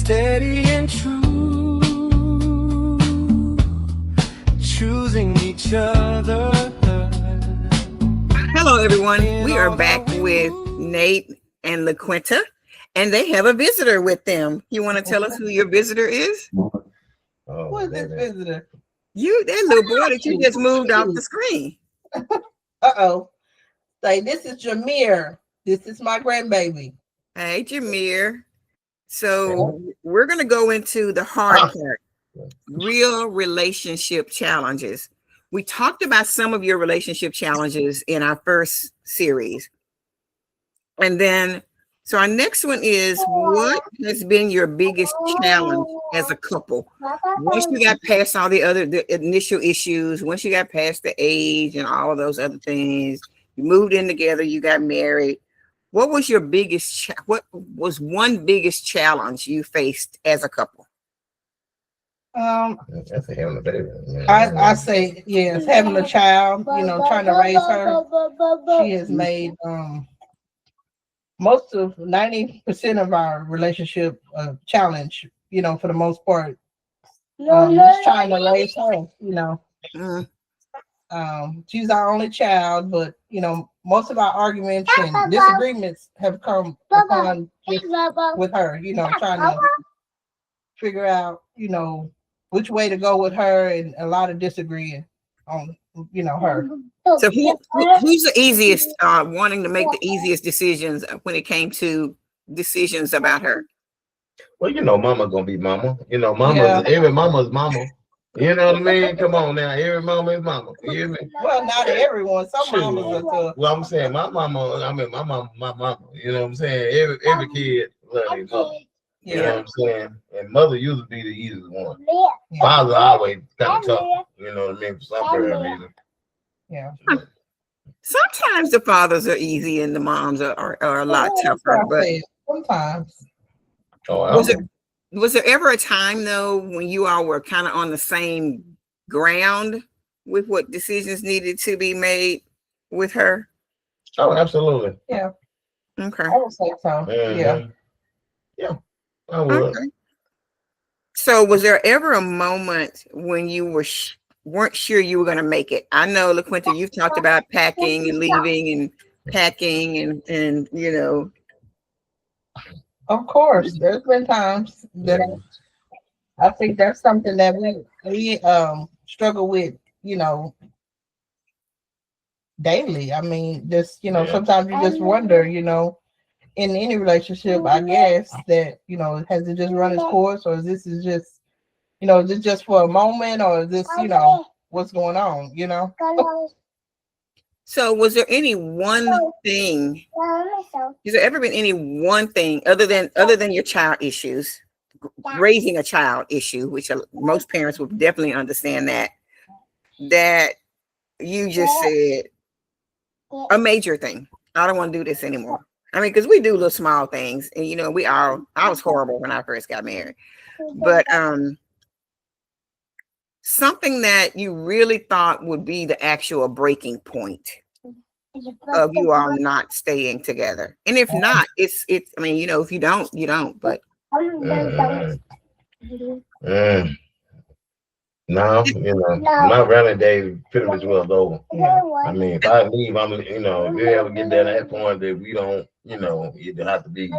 steady and true, choosing each other. Hello, everyone. We are back with Nate and LaQuinta, and they have a visitor with them. You want to tell us who your visitor is? Who is this visitor? You, that little boy that you just moved off the screen. Uh-oh. Say, this is Jameer. This is my grandbaby. Hey, Jameer. So we're going to go into the hard part, real relationship challenges. We talked about some of your relationship challenges in our first series. And then, so our next one is, what has been your biggest challenge as a couple? Once you got past all the initial issues, once you got past the age and all of those other things, you moved in together, you got married. What was your biggest, what was one biggest challenge you faced as a couple? That's a having a baby. I say yes, having a child, trying to raise her. She has made most of 90% of our relationship challenge, for the most part. Just trying to raise her, she's our only child, but most of our arguments and disagreements have come upon with her, trying to figure out, which way to go with her, and a lot of disagreeing on, her. So who's the easiest, wanting to make the easiest decisions when it came to decisions about her? Well, mama gonna be mama. Every mama's mama. You know what I mean? Come on now, every mama is mama. You hear me? Well, not everyone. Some mamas are tough. Well, I'm saying my mama. I mean, my mama. You know what I'm saying? Every kid loves their mother. You know what I'm saying? And mother usually be the easiest one. Father always kind of tough. You know what I mean? For some reason. Yeah. Sometimes the fathers are easy and the moms are a lot tougher. But sometimes. Was there ever a time though when you all were kind of on the same ground with what decisions needed to be made with her? Oh, absolutely. Yeah. Okay. I would say so. Mm-hmm. Yeah. Yeah. I would. Okay. So was there ever a moment when you weren't sure you were going to make it? I know, LaQuinta, you've talked about packing and leaving and packing and Of course, there's been times that I think that's something that we struggle with, daily. I mean, just sometimes you just wonder, in any relationship, I guess that has it just run its course, or is this just is it just for a moment, or is this what's going on, So was there any one thing? Has there ever been any one thing other than your child issues, raising a child issue, which most parents would definitely understand that you just said a major thing? I don't want to do this anymore. I mean, because we do little small things, and I was horrible when I first got married, but something that you really thought would be the actual breaking point of you all not staying together. And if not, it's I mean, if you don't, you don't, but no, my running day pretty much was over. I mean, if I leave, if you ever get to that point that we don't, it have to be,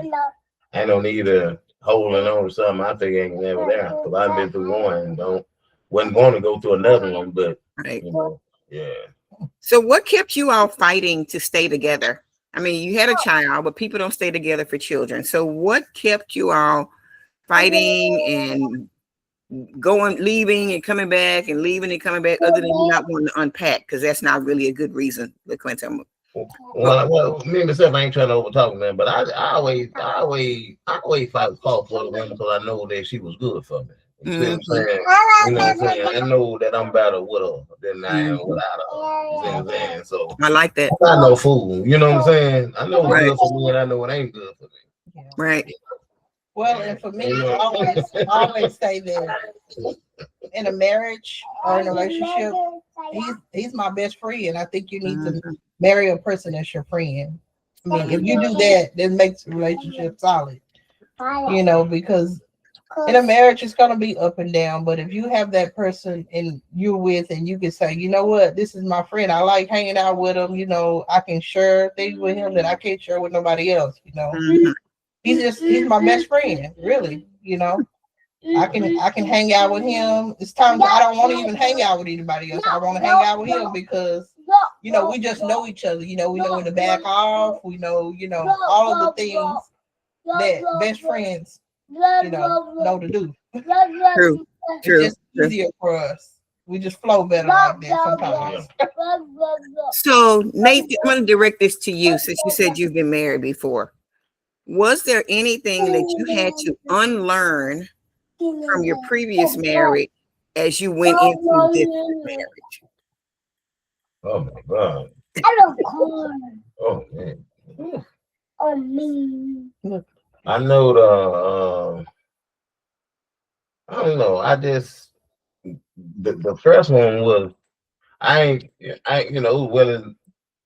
I don't need a holding on to something. I think ain't never there, because I've been through one and wasn't going to go through another one, but right. Yeah. So what kept you all fighting to stay together? I mean, you had a child, but people don't stay together for children. So what kept you all fighting and leaving and coming back and leaving and coming back, other than you not wanting to unpack? Because that's not really a good reason, LaQuinta. Well, me myself, I ain't trying to overtalk man, but I always fought for them because I know that she was good for me. You see what I'm saying? You know what I'm saying? I know that I'm better with her than I am without her. You see what I'm saying? So I like that. I'm not no fool. You know what I'm saying? I know what's good for me and I know it ain't good for me. Right. Well, and for me, I always say that in a marriage or in a relationship, he's my best friend. I think you need to marry a person that's your friend. I mean, if you do that, that makes the relationship solid. Because In a marriage, it's gonna be up and down. But if you have that person and you're with, and you can say, you know what, this is my friend. I like hanging out with him. You know, I can share things with him that I can't share with nobody else. You know, Mhm. he's my best friend, really. You know, I can hang out with him. It's times I don't want to even hang out with anybody else. I want to hang out with him because we just know each other. We know when to back off. We know, all of the things that best friends, know to do. True, It's true, just true. easier for us. We just flow better like that sometimes. So, Nate, I'm going to direct this to you since you said you've been married before. Was there anything that you had to unlearn from your previous marriage as you went into this marriage? Oh my God. Oh man. I know I don't know. The first one was well,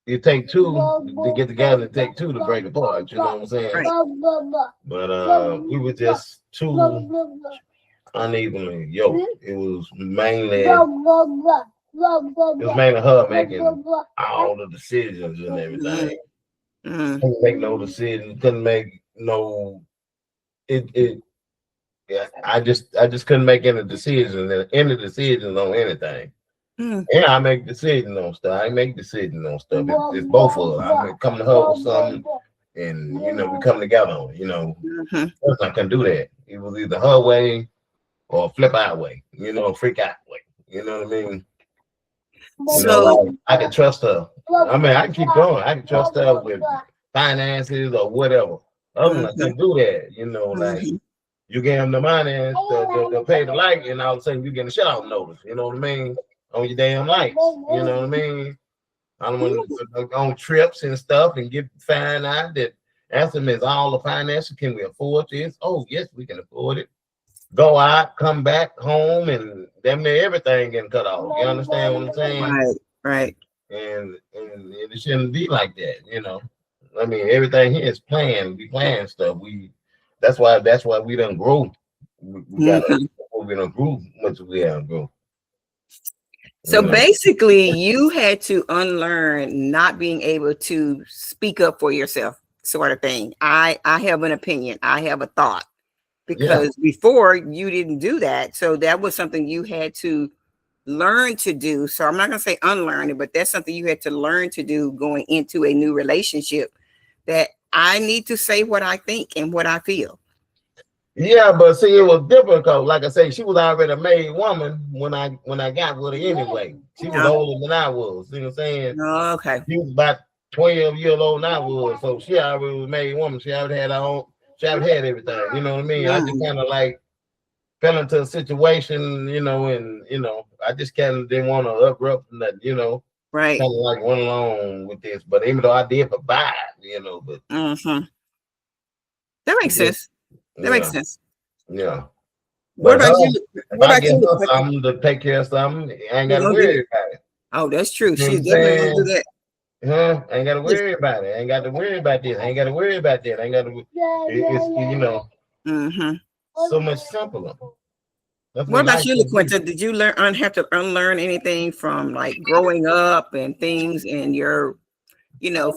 you take two to get together and take two to break apart. You know what I'm saying? Right. But we were just too unevenly yoked. It was mainly her making all the decisions and everything. Mm. Couldn't make no decision. Couldn't make no. It. Yeah, I just couldn't make any decisions on anything. Mm. Yeah, I make decisions on stuff. I make decisions on stuff. It's both of us. I come to her with something, and we come together on it. Mhm. First I couldn't do that. It was either her way or flip our way. Freak out way. You know what I mean? So, Like I can trust her. I mean, I can keep going. I can trust her with finances or whatever. Other than I mhm, couldn't do that. Like. mhm. You gave them the money and they'll pay the light, and all of a sudden you get a shut off notice. You know what I mean? On your damn lights. You know what I mean? I don't want to go on trips and stuff and get find out that ask them is all the finances. Can we afford this? Oh yes, we can afford it. Go out, come back home, and damn near everything getting cut off. You understand what I'm saying? Right, right. And it shouldn't be like that. I mean, everything here is planned. We plan stuff. That's why we don't grow. We gotta Mhm. we don't grow much. We haven't grown. So basically, you had to unlearn not being able to speak up for yourself, sort of thing. I have an opinion. I have a thought. Yeah, Because before you didn't do that. So that was something you had to learn to do. So I'm not going to say unlearn it, but that's something you had to learn to do going into a new relationship, that I need to say what I think and what I feel. yeah, but see, it was difficult. Like I say, she was already a married woman when I got with her anyway. She was Yeah. older than I was. You know what I'm saying? Okay. She was about 12 years old than I was, so she already was a married woman. She already had her own. She already had everything. You know what I mean? I just kind of like fell into a situation, and I just kind of didn't want to uproot nothing. Right. Kind of like went along with this, but even though I did provide, but Mm-hmm. That makes yeah, sense. That makes sense. yeah. What But about you? if What I about get you? her something to take care of something, I ain't You gotta gonna get worry it? about it. Oh, that's true. You know what She's I'm definitely gonna do saying? that. Huh? I ain't gotta worry about it. I ain't got to worry about this. I ain't gotta worry about that. I ain't gotta. It's Mm-hmm. so much simpler. That's What what about life you, can be. LaQuinta? Did you have to unlearn anything from like growing up and things and your,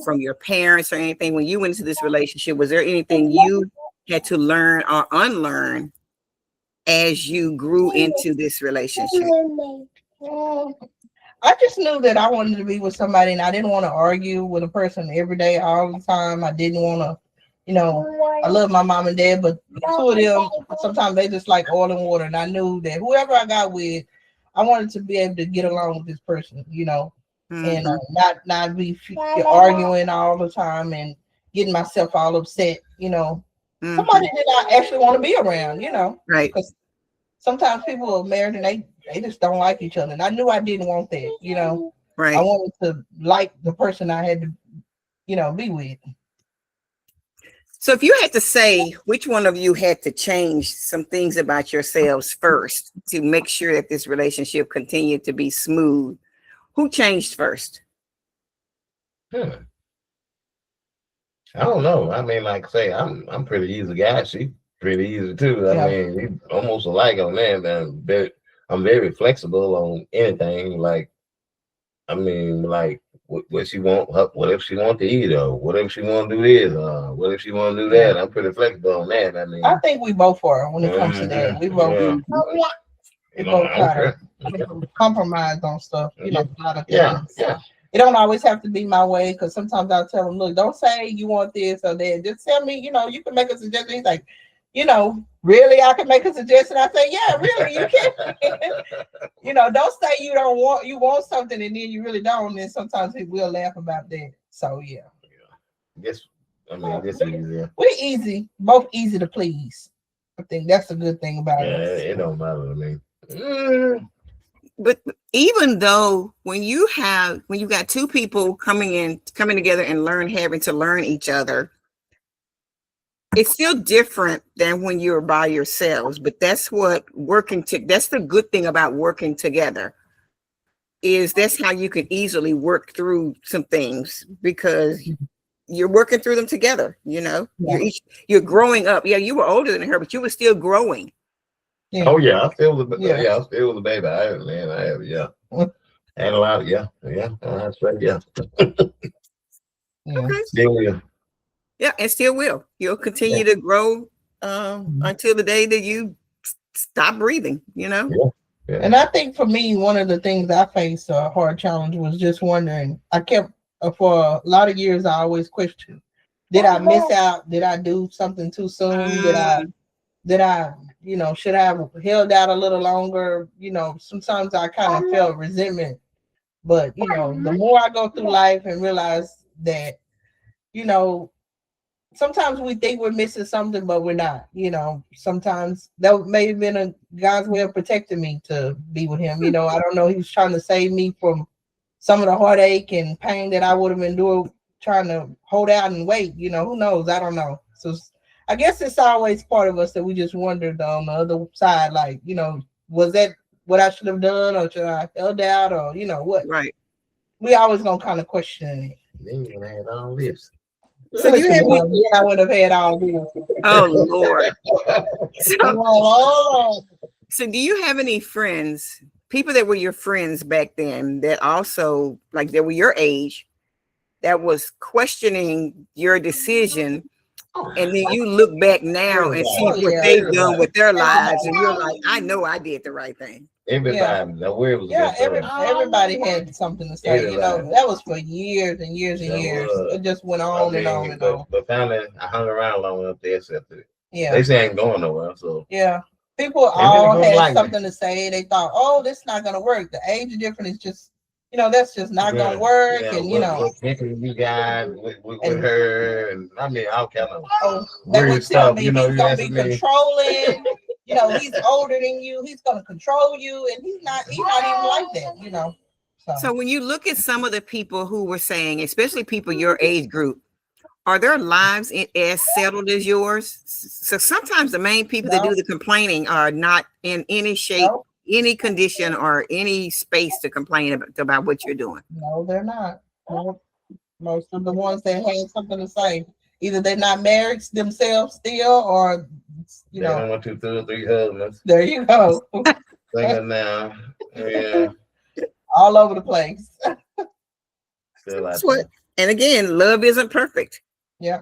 from your parents or anything when you went into this relationship? Was there anything you had to learn or unlearn as you grew into this relationship? I just knew that I wanted to be with somebody, and I didn't want to argue with a person every day, all the time. I didn't want to, I love my mom and dad, but the two of them, sometimes they just like oil and water. And I knew that whoever I got with, I wanted to be able to get along with this person, and Mm-hmm. not be arguing all the time and getting myself all upset, Mm-hmm. somebody that I actually want to be around, Right. because sometimes people are married and they just don't like each other. And I knew I didn't want that. I Right. wanted to like the person I had to, be with. So if you had to say which one of you had to change some things about yourselves first to make sure that this relationship continued to be smooth, who changed first? I don't know. I mean, like I say, I'm pretty easy guy. She pretty easy too. Yeah. I mean, we almost alike on that. I'm very flexible on anything. Like, I mean, like what she want, what if she want to eat, or what if she want to do this, what if she want to do that. I'm pretty flexible on that. I mean, I think we both are when it comes to that. We both, yeah. we both try to compromise on stuff. You know, a lot of things. Yeah, yeah. It don't always have to be my way, because sometimes I'll tell them, look, don't say you want this or that. Just tell me, you know, you can make a suggestion. He's like, you know, really, I can make a suggestion. I say, yeah, really, you can. You know, don't say you want something and then you really don't. And sometimes he will laugh about that. So yeah. This is easy. We're easy, both easy to please. I think that's a good thing about us. It don't matter to me. But even though when you got two people coming together and having to learn each other, it's still different than when you're by yourselves. But that's what that's the good thing about working together, is that's how you can easily work through some things, because you're working through them together. You know, you're growing up. Yeah, you were older than her, but you were still growing. Yeah. Oh yeah, I still was I still was a baby. I had a lot. Yeah. I said yeah. Okay. Still will. Yeah, and still will. You'll continue to grow until the day that you stop breathing. You know. Yeah. And I think for me, one of the things I faced a hard challenge was just wondering. I kept for a lot of years. I always questioned: did I miss out? Did I do something too soon? Did I, you know, should I have held out a little longer? You know, sometimes I kind of felt resentment. But, you know, the more I go through life and realize that, you know, sometimes we think we're missing something, but we're not. You know, sometimes that may have been a God's way of protecting me to be with him. You know, I don't know. He was trying to save me from some of the heartache and pain that I would have endured trying to hold out and wait. You know, who knows? I don't know. So I guess it's always part of us that we just wondered on the other side, like, you know, was that what I should have done, or should I have held out, or, you know, what? Right. We always gonna kind of question it. Then you had all this. So do you have I would have had all this. Oh Lord. So do you have any friends, people that were your friends back then, that also, like, that were your age, that was questioning your decision? And then you look back now and see what they've done with their lives, and you're like, I know I did the right thing. Everybody, everybody had something to say. You know, that was for years and years and years. It just went on and on and on. But finally, I hung around long enough to accept it. Yeah, they say I ain't going nowhere. So people all had something to say. They thought, oh, this is not gonna work. The age difference is just, you know, that's just not gonna work. And you know, you guys with her, and I mean, I'll kind of they would tell me, you know, he's gonna be controlling. You know, he's older than you. He's gonna control you, and he's not even like that. You know. So when you look at some of the people who were saying, especially people your age group, are their lives as settled as yours? So sometimes the main people that do the complaining are not in any shape, any condition, or any space to complain about what you're doing. No, they're not. Most of the ones that had something to say, either they're not married themselves still, or, you know, they 1, 2, 3 husbands. There you go. Single now. Yeah. All over the place. That's what. And again, love isn't perfect. Yeah.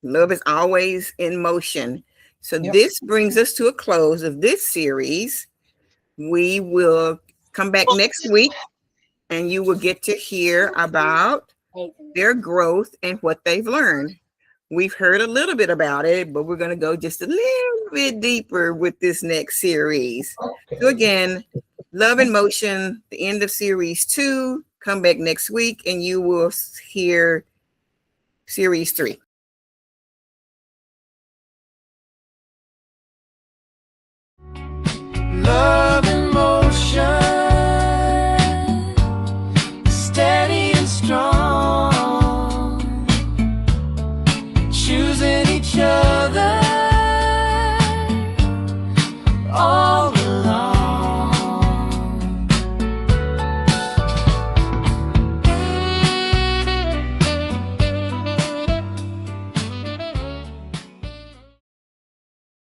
Love is always in motion. So this brings us to a close of this series. We will come back next week, and you will get to hear about their growth and what they've learned. We've heard a little bit about it, but we're going to go just a little bit deeper with this next series. Okay. So again, Love in Motion, the end of series 2. Come back next week, and you will hear series 3. Love